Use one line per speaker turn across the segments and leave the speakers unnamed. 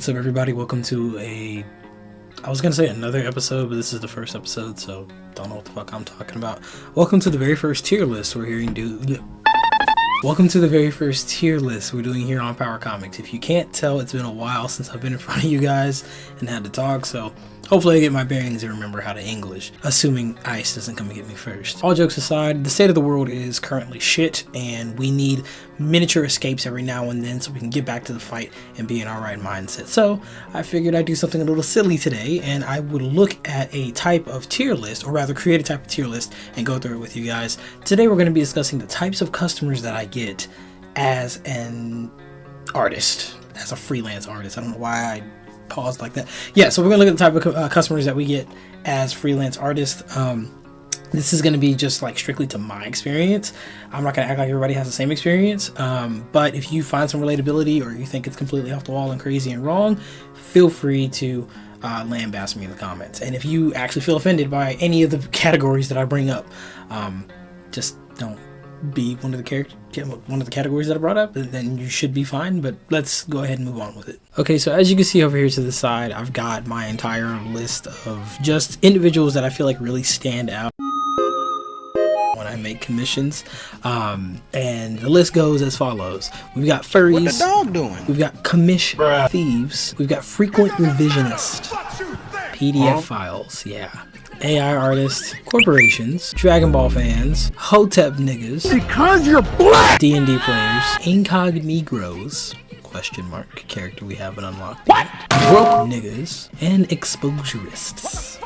What's up, everybody? Welcome to I was gonna say another episode, but this is the first episode, so don't know what the fuck I'm talking about. Welcome to the very first tier list we're doing here on Power Comics. If you can't tell, it's been a while since I've been in front of you guys and had to talk, so hopefully I get my bearings and remember how to English, assuming ICE doesn't come and get me first. All jokes aside, the state of the world is currently shit, and we need miniature escapes every now and then so we can get back to the fight and be in our right mindset. So I figured I'd do something a little silly today, and I would look at a type of tier list, or rather create a type of tier list and go through it with you guys. Today we're going to be discussing the types of customers that I get as an artist, as a freelance artist. I don't know why I paused like that. Yeah, so we're gonna look at the type of customers that we get as freelance artists. This is gonna be just like strictly to my experience. I'm not gonna act like everybody has the same experience, but if you find some relatability or you think it's completely off the wall and crazy and wrong, feel free to lambast me in the comments. And if you actually feel offended by any of the categories that I bring up, just don't be one of the categories that I brought up, and then you should be fine. But let's go ahead and move on with it. Okay, so as you can see over here to the side, I've got my entire list of just individuals that I feel like really stand out when I make commissions, and the list goes as follows. We've got furries.
What the dog doing?
We've got commish thieves. We've got frequent revisionist, PDF files, yeah, AI artists, corporations, Dragon Ball fans, Hotep niggas,
Because you're black!
D&D players, incognegros, question mark, character we haven't unlocked yet, broke niggas, and exposurists.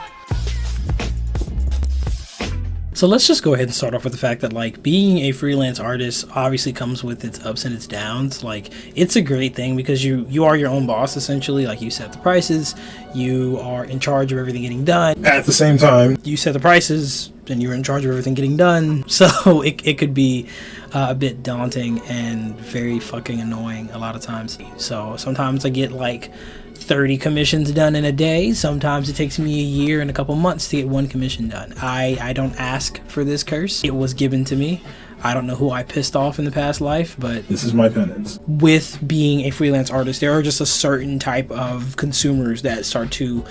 So let's just go ahead and start off with the fact that, like, being a freelance artist obviously comes with its ups and its downs. Like, it's a great thing because you are your own boss, essentially. Like, you set the prices, you are in charge of everything getting done.
At the same time,
You set the prices and you're in charge of everything getting done. So it could be a bit daunting and very fucking annoying a lot of times. So sometimes I get like 30 commissions done in a day. Sometimes it takes me a year and a couple months to get one commission done. I don't ask for this curse. It was given to me. I don't know who I pissed off in the past life, but
this is my penance.
with being a freelance artist, there are just a certain type of consumers that start to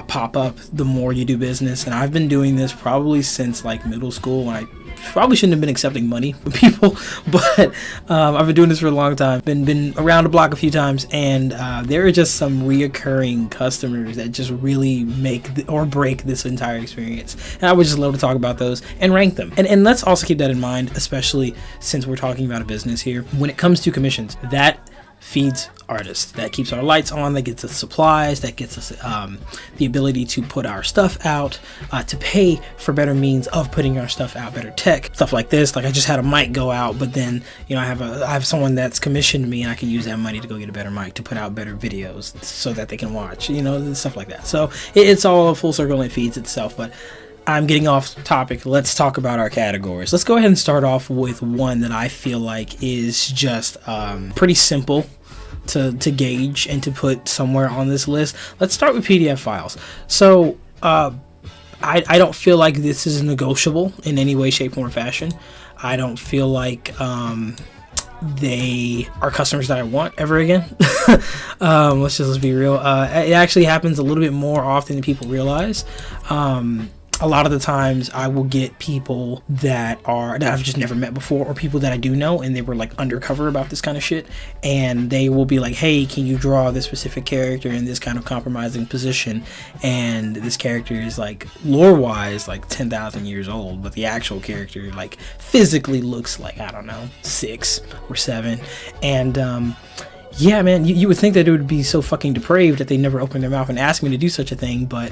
pop up the more you do business. And I've been doing this probably since like middle school, when I probably shouldn't have been accepting money from people, but I've been doing this for a long time. Been around the block a few times, and there are just some reoccurring customers that just really make or break this entire experience. And I would just love to talk about those and rank them. And let's also keep that in mind, especially since we're talking about a business here. When it comes to commissions, that feeds artists, that keeps our lights on, that gets us supplies, that gets us the ability to put our stuff out, to pay for better means of putting our stuff out, better tech, stuff like this. Like, I just had a mic go out, but then, you know, I have someone that's commissioned me, and I can use that money to go get a better mic to put out better videos so that they can watch, you know, stuff like that. So it's all a full circle and it feeds itself. But I'm getting off topic. Let's talk about our categories. Let's go ahead and start off with one that I feel like is just pretty simple to gauge and to put somewhere on this list. Let's start with PDF files. So I don't feel like this is negotiable in any way, shape, or fashion. I don't feel like they are customers that I want ever again. Let's be real. It actually happens a little bit more often than people realize. A lot of the times I will get people that I've just never met before, or people that I do know, and they were like undercover about this kind of shit, and they will be like, hey, can you draw this specific character in this kind of compromising position? And this character is like lore wise like 10,000 years old, but the actual character like physically looks like, I don't know, 6 or 7. And yeah, man, you would think that it would be so fucking depraved that they never opened their mouth and asked me to do such a thing, but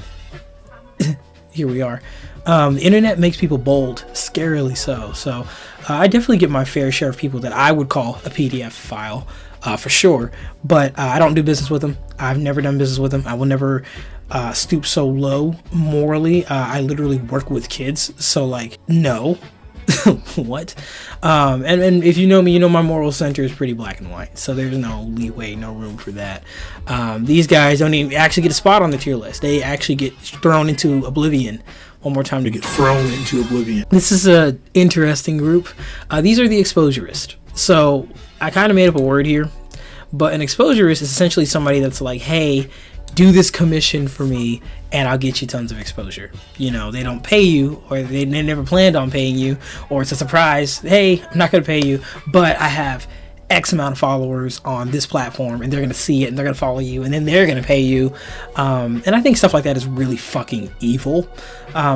here we are. The internet makes people bold, scarily so. So I definitely get my fair share of people that I would call a PDF file, for sure. But I don't do business with them. I've never done business with them. I will never stoop so low morally. I literally work with kids, so like, no. What? And if you know me, you know my moral center is pretty black and white, so there's no leeway, no room for that. These guys don't even actually get a spot on the tier list. They actually get thrown into oblivion. One more time to get thrown into oblivion. This is a interesting group. These are the exposurists. So I kind of made up a word here, But an exposurist is essentially somebody that's like, hey, do this commission for me and I'll get you tons of exposure. You know, they don't pay you, or they never planned on paying you, or it's a surprise. Hey, I'm not going to pay you, but I have X amount of followers on this platform and they're going to see it and they're going to follow you and then they're going to pay you. And I think stuff like that is really fucking evil,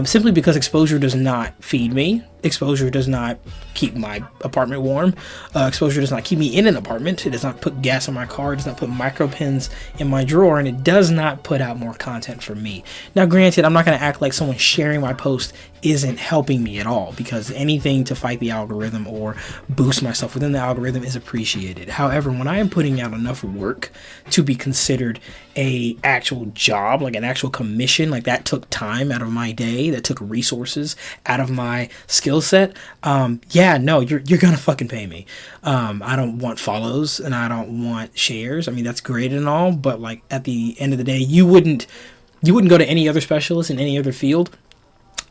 simply because exposure does not feed me. Exposure does not keep my apartment warm. Exposure does not keep me in an apartment. It does not put gas in my car. It does not put micro pins in my drawer, and it does not put out more content for me. Now, granted, I'm not going to act like someone sharing my post isn't helping me at all, because anything to fight the algorithm or boost myself within the algorithm is appreciated. However, when I am putting out enough work to be considered a actual job, like an actual commission, like that took time out of my day, that took resources out of my skill set, yeah, no, you're gonna fucking pay me. I don't want follows and I don't want shares. I mean, that's great and all, but like at the end of the day, you wouldn't go to any other specialist in any other field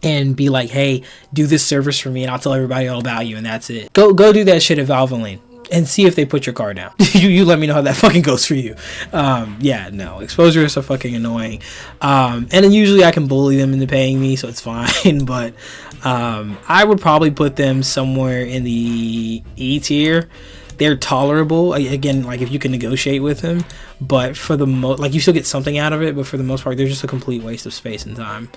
and be like, hey, do this service for me and I'll tell everybody all about you and that's it. Go do that shit at Valvoline and see if they put your car down. you let me know how that fucking goes for you. Yeah, no, exposures are fucking annoying. And then usually I can bully them into paying me, so it's fine. But I would probably put them somewhere in the E tier. They're tolerable, again, like if you can negotiate with them, but for the most, like you still get something out of it, but for the most part, they're just a complete waste of space and time.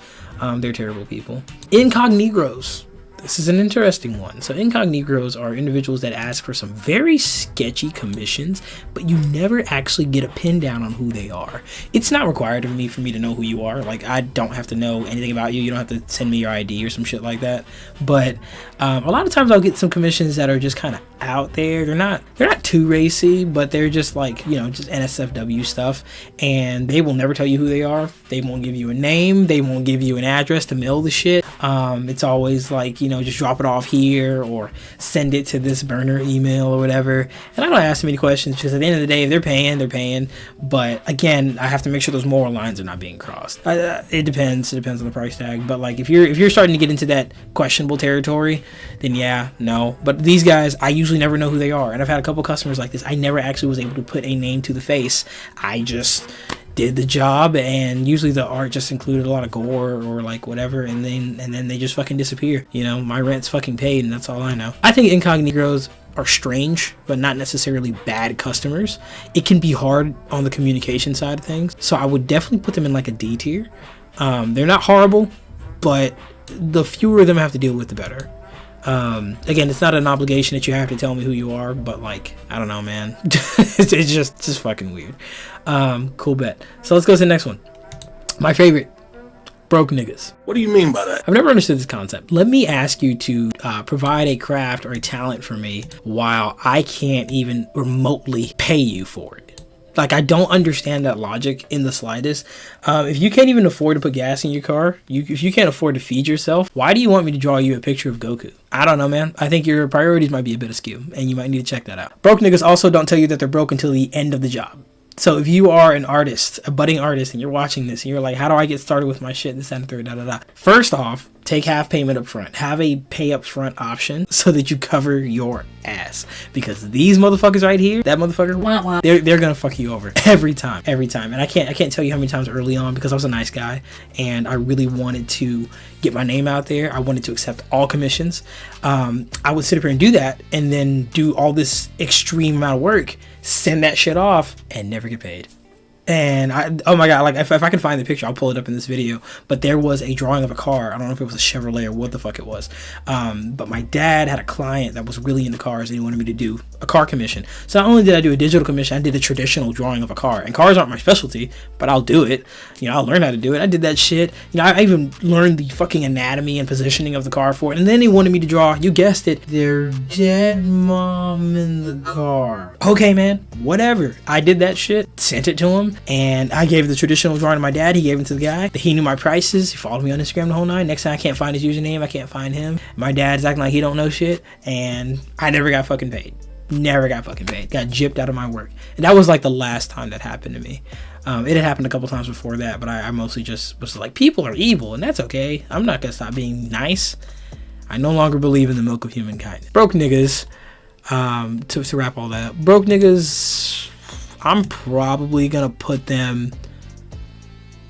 They're terrible people. Incognegros. This is an interesting one. So incognegros are individuals that ask for some very sketchy commissions, but you never actually get a pin down on who they are. It's not required of me for me to know who you are. Like, I don't have to know anything about you. You don't have to send me your ID or some shit like that. But a lot of times I'll get some commissions that are just kind of out there. They're not too racy, but they're just like, you know, just NSFW stuff, and they will never tell you who they are. They won't give you a name. They won't give you an address to mail the shit. It's always like, you know, just drop it off here or send it to this burner email or whatever. And I don't ask them any questions, because at the end of the day, if they're paying, they're paying. But again, I have to make sure those moral lines are not being crossed. It depends on the price tag. But like if you're starting to get into that questionable territory, then yeah, no. But these guys, I usually never know who they are. And I've had a couple customers like this. I never actually was able to put a name to the face. I just did the job, and usually the art just included a lot of gore or like whatever, and then they just fucking disappear. You know, my rent's fucking paid, and that's all I know. I think incognegros are strange, but not necessarily bad customers. It can be hard on the communication side of things, so I would definitely put them in like a D tier. They're not horrible, but the fewer of them I have to deal with, the better. Again, it's not an obligation that you have to tell me who you are, but like, I don't know, man. it's just fucking weird. Cool bet. So let's go to the next one. My favorite, broke niggas.
What do you mean by that?
I've never understood this concept. Let me ask you to provide a craft or a talent for me while I can't even remotely pay you for it. Like, I don't understand that logic in the slightest. If you can't even afford to put gas in your car, if you can't afford to feed yourself, why do you want me to draw you a picture of Goku? I don't know, man. I think your priorities might be a bit askew, and you might need to check that out. Broke niggas also don't tell you that they're broke until the end of the job. So if you are an artist, a budding artist, and you're watching this, and you're like, how do I get started with my shit, this, that, and third, da-da-da. First off, take half payment up front. Have a pay up front option so that you cover your ass. Because these motherfuckers right here, that motherfucker, they're gonna fuck you over every time. And I can't tell you how many times early on, because I was a nice guy and I really wanted to get my name out there. I wanted to accept all commissions. I would sit up here and do that, and then do all this extreme amount of work, send that shit off, and never get paid. And oh my god, like if I can find the picture, I'll pull it up in this video. But there was a drawing of a car. I don't know if it was a Chevrolet or what the fuck it was. But my dad had a client that was really into cars, and he wanted me to do a car commission. So not only did I do a digital commission, I did a traditional drawing of a car. And cars aren't my specialty, but I'll do it. You know, I'll learn how to do it. I did that shit. You know, I even learned the fucking anatomy and positioning of the car for it. And then he wanted me to draw, you guessed it, their dead mom in the car. Okay, man, whatever. I did that shit, sent it to him. And I gave the traditional drawing to my dad. He gave it to the guy. He knew my prices. He followed me on Instagram the whole night. Next time I can't find his username, I can't find him. My dad's acting like he don't know shit. And I never got fucking paid. Never got fucking paid. Got gypped out of my work. And that was like the last time that happened to me. It had happened a couple times before that, but I mostly just was like, people are evil, and that's okay. I'm not gonna stop being nice. I no longer believe in the milk of human kindness. Broke niggas, to wrap all that up. Broke niggas, I'm probably gonna put them.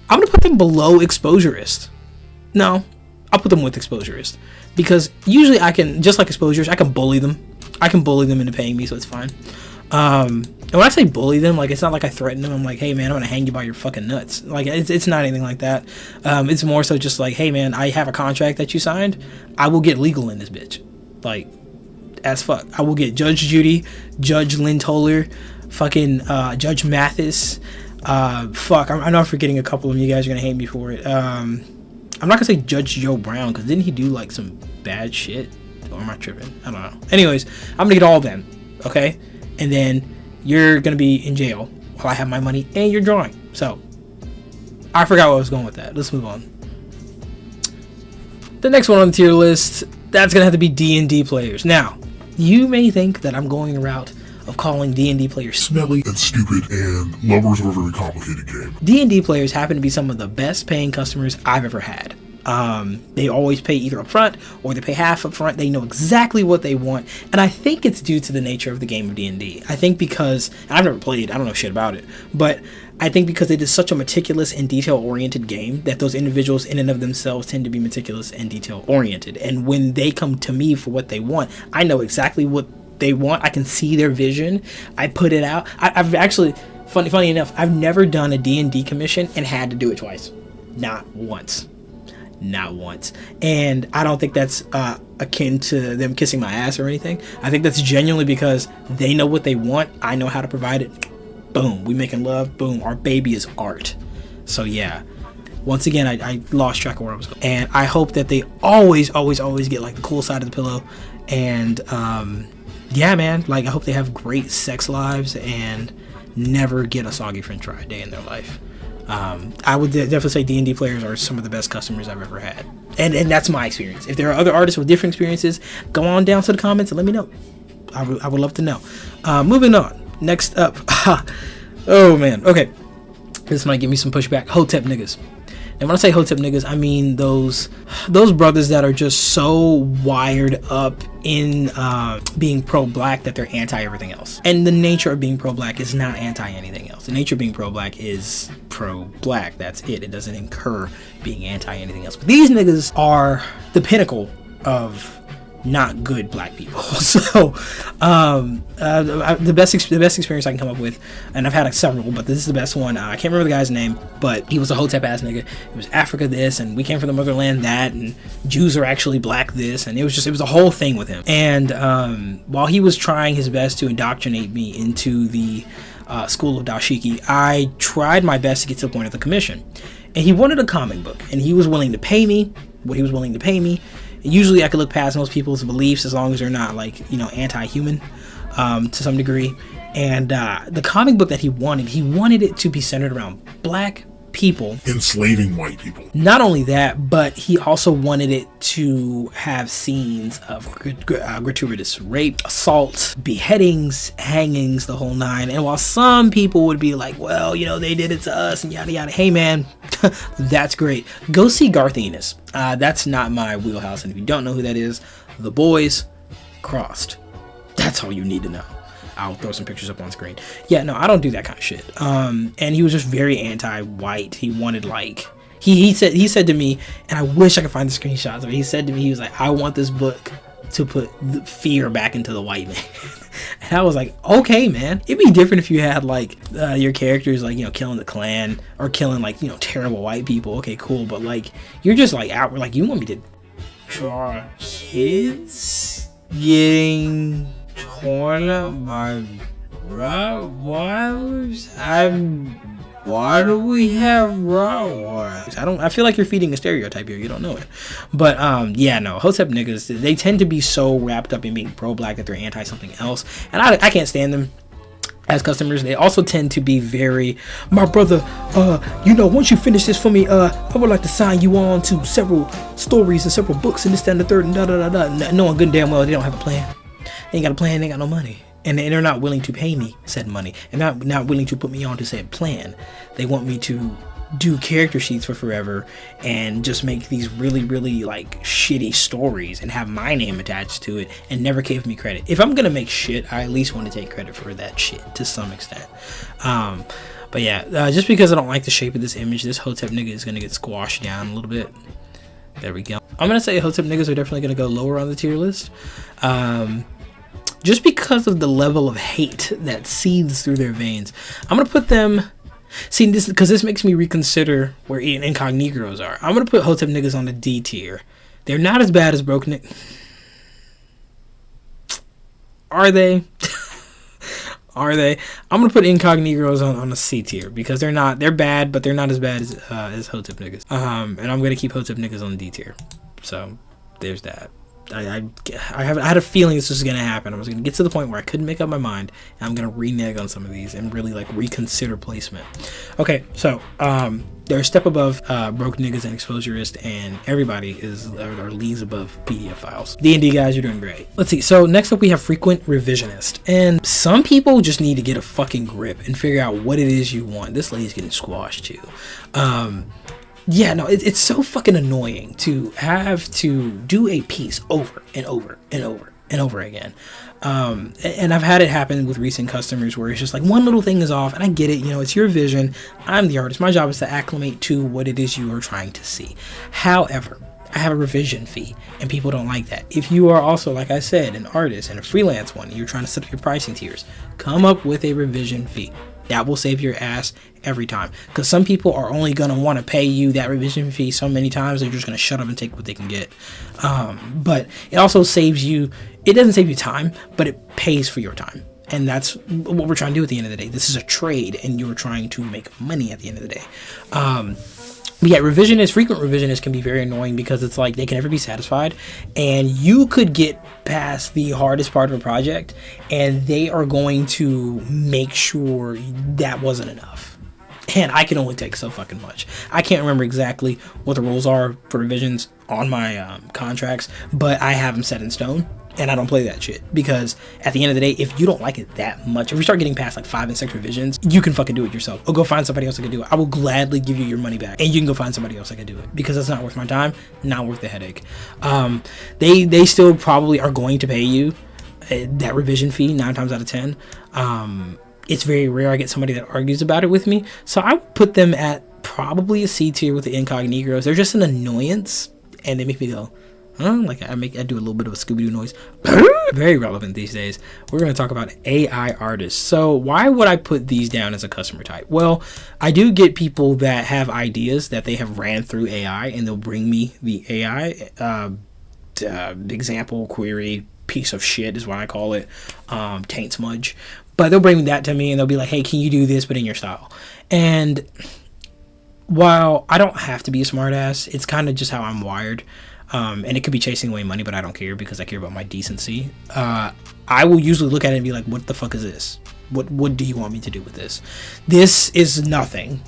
I'm gonna put them below exposurist. No, I'll put them with exposurist because usually I can, just like exposures, I can bully them. I can bully them into paying me, so it's fine. And when I say bully them, like, it's not like I threaten them. I'm like, hey man, I'm gonna hang you by your fucking nuts. Like, it's not anything like that. It's more so just like, hey man, I have a contract that you signed. I will get legal in this bitch. Like, as fuck. I will get Judge Judy, Judge Lynn Toller, fucking Judge Mathis. Fuck, I know I'm forgetting a couple of them. You guys are gonna hate me for it. I'm not gonna say Judge Joe Brown, because didn't he do like some bad shit? Or am I tripping? I don't know. Anyways, I'm gonna get all of them, okay? And then you're gonna be in jail while I have my money and you're drawing. So I forgot where I was going with that. Let's move on. The next one on the tier list, that's gonna have to be D&D players. Now, you may think that I'm going the route of calling D&D players
smelly and stupid and lovers of a very complicated game.
D&D players happen to be some of the best paying customers I've ever had. They always pay either up front or they pay half up front. They know exactly what they want, and I think it's due to the nature of the game of D&D. I think because I've never played, I don't know shit about it, but I think because it is such a meticulous and detail-oriented game that those individuals in and of themselves tend to be meticulous and detail-oriented, and when they come to me for what they want, I know exactly what they want. I can see their vision. I put it out. I've actually, funny enough, I've never done a D&D commission and had to do it twice. Not once. And I don't think that's akin to them kissing my ass or anything. I think that's genuinely because they know what they want. I know how to provide it. Boom, we making love. Boom, our baby is art. So yeah, once again, I lost track of where I was going. And I hope that they always get like the cool side of the pillow. And yeah, man, like I hope they have great sex lives and never get a soggy french fry a day in their life. I would definitely say D&D players are some of the best customers I've ever had, and that's my experience. If there are other artists with different experiences, go on down to the comments and let me know. I would love to know. Moving on. Next up, oh man, okay, this might give me some pushback. Hotep niggas. And when I say Hotep niggas, I mean those brothers that are just so wired up in being pro-black that they're anti-everything else. And the nature of being pro-black is not anti-anything else. The nature of being pro-black is pro-black. That's it. It doesn't incur being anti-anything else. But these niggas are the pinnacle of not good black people. So the best experience I can come up with, and I've had several, but this is the best one. I can't remember the guy's name, but he was a Hotep ass nigga. It was Africa this, and we came from the motherland that, and Jews are actually black this, and it was a whole thing with him. And while he was trying his best to indoctrinate me into the school of dashiki, I tried my best to get to the point of the commission. And he wanted a comic book, and he was willing to pay me what he was willing to pay me. Usually I could look past most people's beliefs as long as they're not like, anti-human to some degree. And the comic book that he wanted it to be centered around black people
enslaving white people.
Not only that, but he also wanted it to have scenes of gratuitous rape, assault, beheadings, hangings, the whole nine. And while some people would be like, well, they did it to us and yada yada, hey man, that's great. Go see Garth Ennis. That's not my wheelhouse, and if you don't know who that is, The Boys Crossed. That's all you need to know. I'll throw some pictures up on screen. Yeah, no, I don't do that kind of shit. And he was just very anti-white. He wanted he said to me, and I wish I could find the screenshots of it. He said to me, he was like, I want this book to put fear back into the white man. And I was like, okay, man. It'd be different if you had your characters killing the Klan or killing terrible white people. Okay, cool. But you're just out. You want me to draw kids getting torn up by Rottweilers? Why do we have Rottweilers? I feel like you're feeding a stereotype here. You don't know it. But yeah, no. Hotep niggas, they tend to be so wrapped up in being pro-black that they're anti something else, and I can't stand them as customers. They also tend to be very, my brother, once you finish this for me, I would like to sign you on to several stories and several books and this, that, and the third, and da-da-da-da. Knowing good and damn well they don't have a plan. They ain't got a plan, they ain't got no money. And they're not willing to pay me said money. And not willing to put me on to said plan. They want me to do character sheets for forever and just make these really, really like shitty stories and have my name attached to it and never gave me credit. If I'm gonna make shit, I at least want to take credit for that shit to some extent. But yeah, just because I don't like the shape of this image, this Hotep nigga is gonna get squashed down a little bit. There we go. I'm gonna say Hotep niggas are definitely gonna go lower on the tier list. Just because of the level of hate that seethes through their veins. I'm gonna put them. See, this because this makes me reconsider where incognegros are. I'm gonna put Hotep niggas on the D tier. They're not as bad as broke niggas. Are they? Are they? I'm gonna put incognegros on a C tier because they're not. They're bad, but they're not as bad as Hotep niggas. And I'm gonna keep Hotep niggas on D tier. So there's that. I had a feeling this was gonna happen. I was gonna get to the point where I couldn't make up my mind, and I'm gonna renege on some of these and really like reconsider placement. Okay, so they're a step above broke niggas and exposurist, and everybody are leagues above PDF files. D&D guys, you're doing great. Let's see. So next up we have frequent revisionist, and some people just need to get a fucking grip and figure out what it is you want. This lady's getting squashed too. Yeah, no, it's so fucking annoying to have to do a piece over and over and over and over again. And I've had it happen with recent customers where it's just like one little thing is off, and I get it, you know, it's your vision. I'm the artist. My job is to acclimate to what it is you are trying to see. However, I have a revision fee, and people don't like that. If you are also, like I said, an artist and a freelance one, you're trying to set up your pricing tiers, come up with a revision fee. That will save your ass every time. Because some people are only going to want to pay you that revision fee so many times, they're just going to shut up and take what they can get. But it also saves you, it doesn't save you time, but it pays for your time. And that's what we're trying to do at the end of the day. This is a trade, and you're trying to make money at the end of the day. But yeah, frequent revisionists can be very annoying because it's like they can never be satisfied, and you could get past the hardest part of a project and they are going to make sure that wasn't enough. And I can only take so fucking much. I can't remember exactly what the rules are for revisions on my contracts, but I have them set in stone. And I don't play that shit because at the end of the day, if you don't like it that much, if we start getting past like 5 and 6 revisions, you can fucking do it yourself or go find somebody else that can do it. I will gladly give you your money back and you can go find somebody else that can do it because it's not worth my time, not worth the headache. They still probably are going to pay you that revision fee 9 times out of 10. It's very rare I get somebody that argues about it with me. So I would put them at probably a C tier with the incognegros. They're just an annoyance and they make me go, like I do a little bit of a Scooby-Doo noise. Very relevant these days. We're going to talk about AI artists. So why would I put these down as a customer type? Well, I do get people that have ideas that they have ran through AI, and they'll bring me the AI example, query, piece of shit is what I call it, taint smudge. But they'll bring that to me and they'll be like, hey, can you do this but in your style? And while I don't have to be a smartass, it's kind of just how I'm wired. And it could be chasing away money, but I don't care because I care about my decency. I will usually look at it and be like, what the fuck is this? What do you want me to do with this? This is nothing.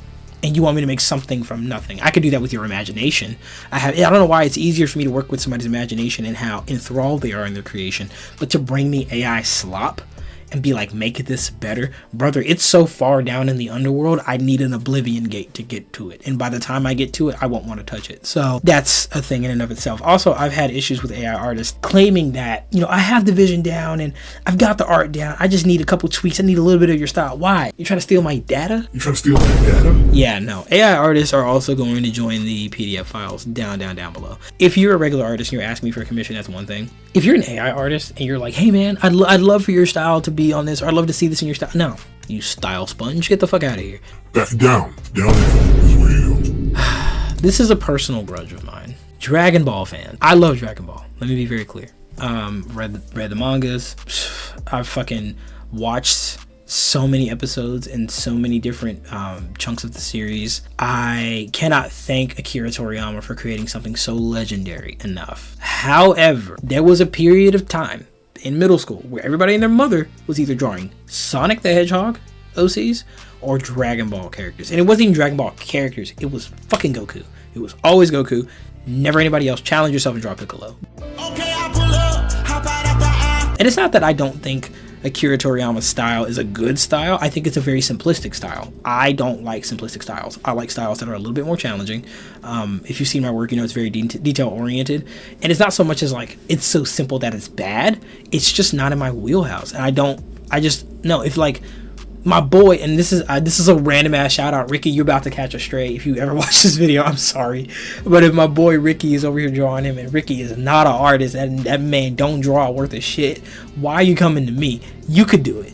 And you want me to make something from nothing. I could do that with your imagination. I don't know why it's easier for me to work with somebody's imagination and how enthralled they are in their creation. But to bring me AI slop and be like, make this better, brother, it's so far down in the underworld, I need an oblivion gate to get to it, and by the time I get to it, I won't want to touch it. So that's a thing in and of itself. Also, I've had issues with AI artists claiming that, you know, I have the vision down and I've got the art down, I just need a couple tweaks, I need a little bit of your style. Why? You trying to steal my data?
You trying to steal my data?
Yeah, no. AI artists are also going to join the PDF files down below. If you're a regular artist and you're asking me for a commission, that's one thing. If you're an AI artist and you're like, hey man, I'd love for your style to be on this, or I'd love to see this in your style. No, you style sponge, get the fuck out of here.
Down is where you go.
This is a personal grudge of mine. Dragon Ball fan. I love Dragon Ball. Let me be very clear. Read the mangas. I've fucking watched so many episodes and so many different chunks of the series. I cannot thank Akira Toriyama for creating something so legendary enough. However, there was a period of time in middle school where everybody and their mother was either drawing Sonic the Hedgehog OCs or Dragon Ball characters. And it wasn't even Dragon Ball characters, it was fucking Goku. It was always Goku, never anybody else. Challenge yourself and draw Piccolo. Okay, I'll pull up. How about at the app? And it's not that I don't think Akira Toriyama's style is a good style. I think it's a very simplistic style. I don't like simplistic styles. I like styles that are a little bit more challenging. If you've seen my work, you know it's very detail oriented, and it's not so much as like it's so simple that it's bad. It's just not in my wheelhouse, and I just no. If like my boy, and this is a random ass shout out, Ricky, you're about to catch a stray. If you ever watch this video, I'm sorry, but if my boy Ricky is over here drawing him, and Ricky is not an artist, and that man don't draw worth a shit, why are you coming to me? You could do it,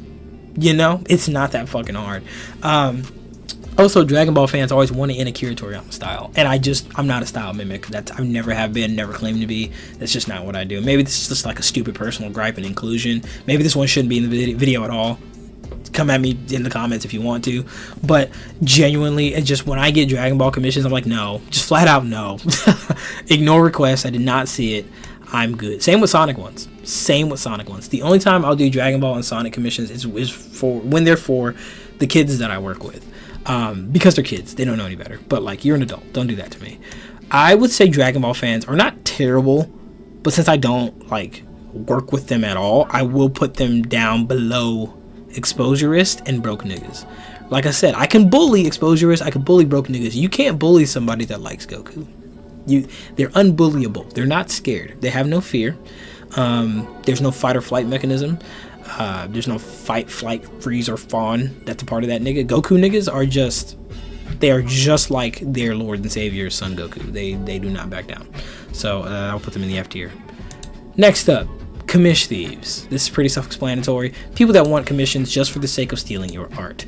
you know. It's not that fucking hard. Also, Dragon Ball fans always want to in Akira Toriyama style, and I'm not a style mimic. I never have been, never claimed to be. That's just not what I do. Maybe this is just like a stupid personal gripe and inclusion. Maybe this one shouldn't be in the video at all. Come at me in the comments if you want to, but genuinely, and just when I get Dragon Ball commissions, I'm like, no, just flat out no. Ignore requests. I did not see it. I'm good. Same with Sonic ones. The only time I'll do Dragon Ball and Sonic commissions is for when they're for the kids that I work with, because they're kids. They don't know any better. But like, you're an adult. Don't do that to me. I would say Dragon Ball fans are not terrible, but since I don't like work with them at all, I will put them down below exposurist and broke niggas. Like I said, I can bully exposurists, I can bully broke niggas. You can't bully somebody that likes Goku. They're unbullyable. They're not scared. They have no fear. There's no fight or flight mechanism. There's no fight, flight, freeze, or fawn that's a part of that nigga. Goku niggas are just like their Lord and Savior, Son Goku. They do not back down. So I'll put them in the F tier. Next up, commish thieves. This is pretty self-explanatory. People that want commissions just for the sake of stealing your art.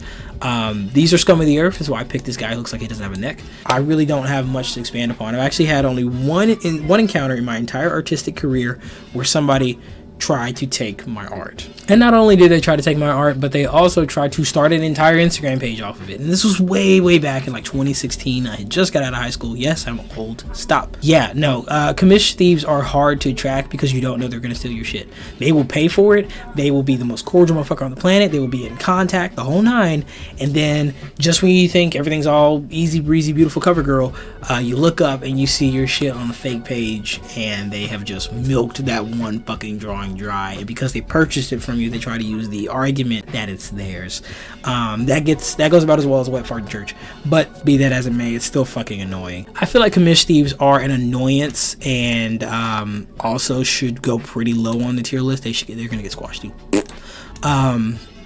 These are scum of the earth. Is why I picked this guy who looks like he doesn't have a neck. I really don't have much to expand upon. I've actually had only one encounter in my entire artistic career where somebody tried to take my art. And not only did they try to take my art, but they also tried to start an entire Instagram page off of it. And this was way back in like 2016. I had just got out of high school. Yes, I'm old. Stop. Yeah, no. Commish thieves are hard to track because you don't know they're going to steal your shit. They will pay for it. They will be the most cordial motherfucker on the planet. They will be in contact, the whole nine. And then just when you think everything's all easy breezy, beautiful cover girl, you look up and you see your shit on the fake page, and they have just milked that one fucking drawing dry. And because they purchased it from you, they try to use the argument that it's theirs. That goes about as well as a wet fart in church. But be that as it may, it's still fucking annoying. I feel like commish thieves are an annoyance, and also should go pretty low on the tier list. They're gonna get squashed too.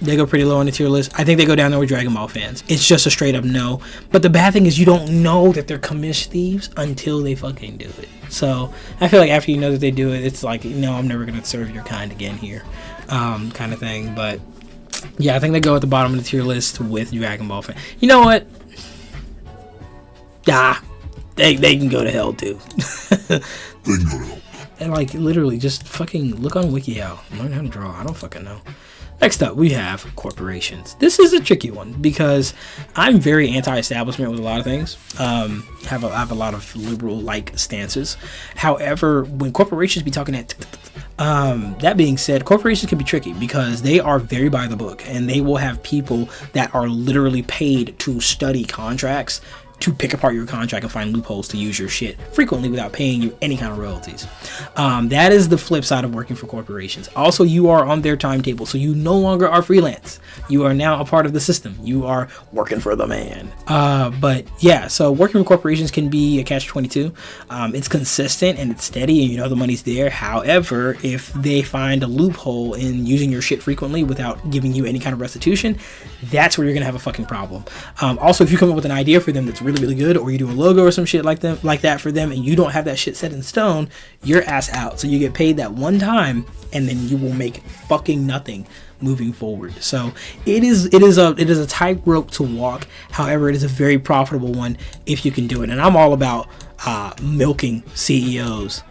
They go pretty low on the tier list. I think they go down there with Dragon Ball fans. It's just a straight up no. But the bad thing is you don't know that they're commish thieves until they fucking do it. So I feel like after you know that they do it, it's like, no, I'm never gonna serve your kind again here, kind of thing. But yeah, I think they go at the bottom of the tier list with Dragon Ball fans. You know what? They can go to hell too.
They can go to hell.
And like literally just fucking look on WikiHow. Learn how to draw. I don't fucking know. Next up, we have corporations. This is a tricky one because I'm very anti-establishment with a lot of things. I have a lot of liberal-like stances. However, when corporations be talking that being said, corporations can be tricky because they are very by the book, and they will have people that are literally paid to study contracts, to pick apart your contract and find loopholes to use your shit frequently without paying you any kind of royalties. That is the flip side of working for corporations. Also, you are on their timetable, so you no longer are freelance. You are now a part of the system. You are working for the man. But yeah, so working for corporations can be a catch-22. It's consistent and it's steady and you know the money's there. However, if they find a loophole in using your shit frequently without giving you any kind of restitution, that's where you're gonna have a fucking problem. Also, if you come up with an idea for them that's really good, or you do a logo or some shit like that for them, and you don't have that shit set in stone, you're ass out. So you get paid that one time, and then you will make fucking nothing moving forward. So it is a tightrope to walk. However, it is a very profitable one if you can do it. And I'm all about milking CEOs.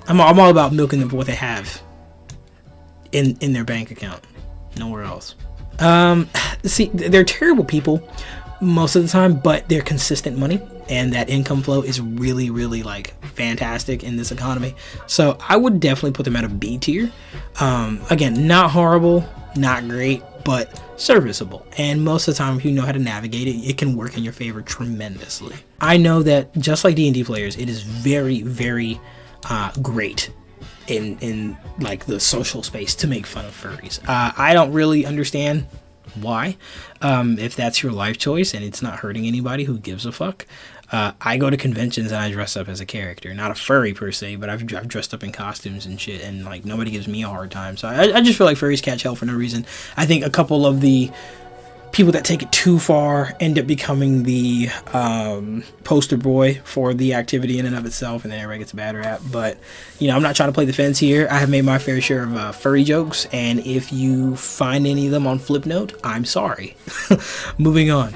I'm all about milking them for what they have in their bank account, nowhere else. See, they're terrible people most of the time, but they're consistent money, and that income flow is really like fantastic in this economy. So I would definitely put them at a B tier. Again, not horrible, not great, but serviceable. And most of the time, if you know how to navigate it, it can work in your favor tremendously. I know that just like D&D players, it is very great in like the social space to make fun of furries. I don't really understand why. If that's your life choice and it's not hurting anybody, who gives a fuck? I go to conventions and I dress up as a character, not a furry per se, but I've dressed up in costumes and shit, and like nobody gives me a hard time. So I just feel like furries catch hell for no reason. I think a couple of the people that take it too far end up becoming the poster boy for the activity in and of itself, and then everybody gets a bad rap. But you know, I'm not trying to play the fence here. I have made my fair share of furry jokes, and if you find any of them on Flipnote, I'm sorry. Moving on.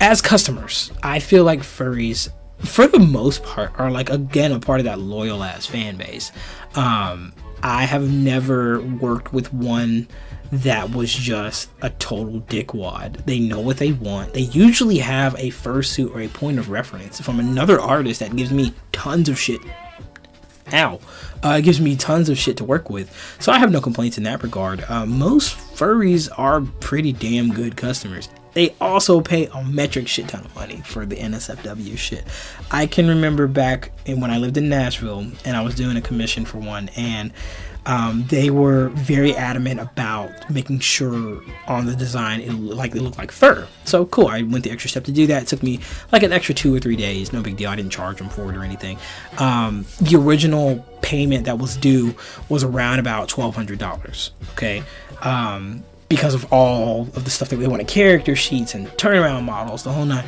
As customers, I feel like furries, for the most part, are like, again, a part of that loyal ass fan base. I have never worked with one that was just a total dickwad. They know what they want. They usually have a fursuit or a point of reference from another artist that gives me tons of shit. It gives me tons of shit to work with. So I have no complaints in that regard. Most furries are pretty damn good customers. They also pay a metric shit ton of money for the NSFW shit. I can remember back when I lived in Nashville and I was doing a commission for one, and they were very adamant about making sure on the design it looked like fur. So cool, I went the extra step to do that. It took me like an extra 2 or 3 days. No big deal. I didn't charge them for it or anything. The original payment that was due was around about $1,200. Okay. Because of all of the stuff that they wanted, character sheets and turnaround models, the whole nine.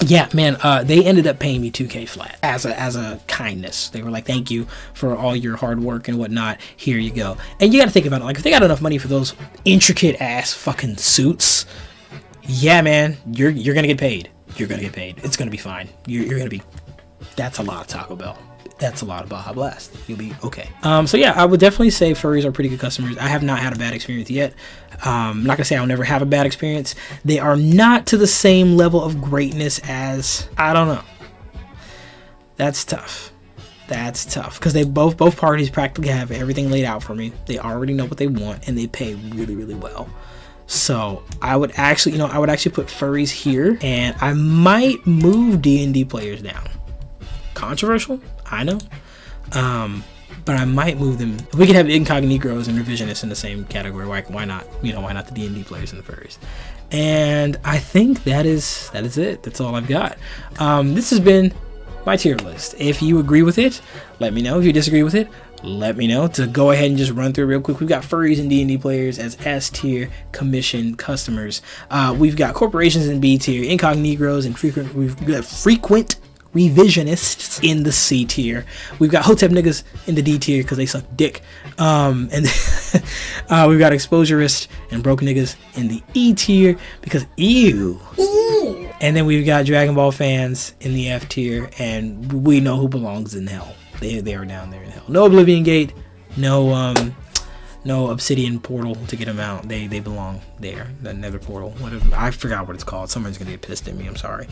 Yeah, man, they ended up paying me $2,000 flat as a kindness. They were like, thank you for all your hard work and whatnot. Here you go. And you got to think about it. Like, if they got enough money for those intricate ass fucking suits, yeah, man, you're going to get paid. You're going to get paid. It's going to be fine. You're going to be, that's a lot of Taco Bell. That's a lot of Baja Blast. You'll be okay. So yeah, I would definitely say furries are pretty good customers. I have not had a bad experience yet. I'm not gonna say I'll never have a bad experience. They are not to the same level of greatness as, I don't know. That's tough. That's tough because they both parties practically have everything laid out for me. They already know what they want and they pay really, really well. So I would actually put furries here, and I might move D&D players down. Controversial, I know, but I might move them. If we could have incognegros and revisionists in the same category, why not? You know, why not the D&D players and the furries? And I think that is it. That's all I've got. This has been my tier list. If you agree with it, let me know. If you disagree with it, let me know. To go ahead and just run through real quick, we've got furries and D&D players as S tier commission customers. We've got corporations in B tier, incognegros and frequent revisionists in the C tier. We've got hotep niggas in the D tier because they suck dick. And we've got exposurists and broke niggas in the E tier because ew. And then we've got Dragon Ball fans in the F tier, and we know who belongs in hell. They are down there in hell. No Oblivion Gate, no Obsidian Portal to get them out. They belong there. The Nether Portal. Whatever. I forgot what it's called. Somebody's gonna get pissed at me. I'm sorry.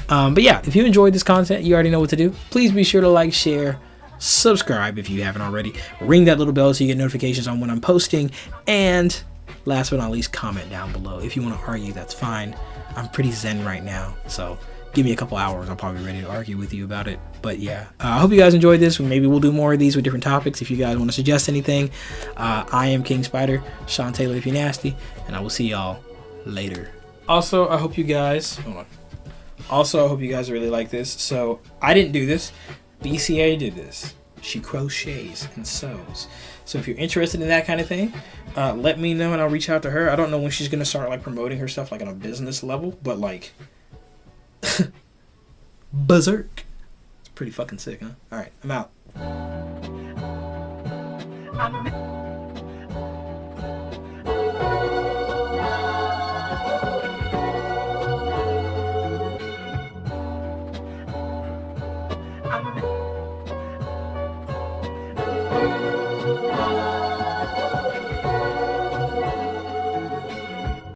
But yeah, if you enjoyed this content, you already know what to do. Please be sure to like, share, subscribe if you haven't already. Ring that little bell so you get notifications on when I'm posting. And last but not least, comment down below. If you want to argue, that's fine. I'm pretty zen right now, so give me a couple hours. I'll probably be ready to argue with you about it. But yeah, I hope you guys enjoyed this. Maybe we'll do more of these with different topics. If you guys want to suggest anything, I am King Spider, Sean Taylor if you're nasty, and I will see y'all later. Also, I hope you guys really like this. So I didn't do this. BCA did this. She crochets and sews. So if you're interested in that kind of thing, let me know and I'll reach out to her. I don't know when she's gonna start like promoting her stuff like on a business level, but like berserk. It's pretty fucking sick, huh? All right, I'm out.